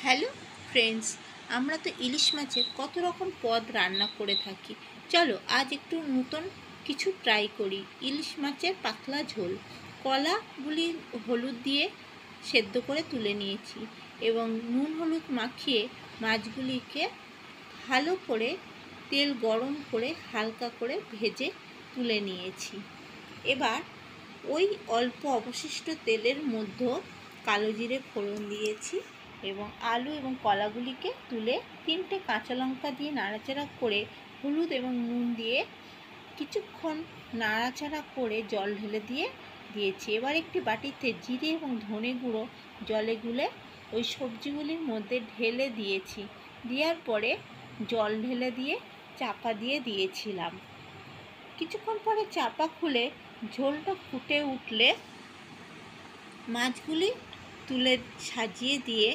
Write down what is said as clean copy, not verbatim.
Hello friends, আমরা তো ইলিশ মাছের কত রকম পদ রান্না করে থাকি। চলো আজ একটু নতুন কিছু ট্রাই করি। ইলিশ মাছের পাতলা ঝোল। কলাগুলি হলুদ দিয়ে সেদ্ধ করে তুলে নিয়েছি এবং নুন হলুদ মাখিয়ে মাছগুলিকে ভালো করে তেল গরম করে হালকা করে ভেজে তুলে নিয়েছি। এবার ওই অল্প অবশিষ্ট তেলের মধ্যে কালো জিরে ফোড়ন দিয়েছি এবং আলু এবং কলাগুলিকে তুলে 3টে কাঁচা লঙ্কা দিয়ে নাড়াচাড়া করে হলুদ এবং নুন দিয়ে কিছুক্ষণ নাড়াচাড়া করে জল ঢেলে দিয়েছি। এবার একটি বাটিতে জিরে এবং ধনে গুঁড়ো জলে গুলে ওই সবজিগুলির মধ্যে ঢেলে দিয়েছি। দেওয়ার পরে জল ঢেলে দিয়ে চাপা দিয়েছিলাম। কিছুক্ষণ পরে চাপা খুলে ঝোলটা ফুটে উঠলে মাছগুলি তুলে সাজিয়ে দিয়ে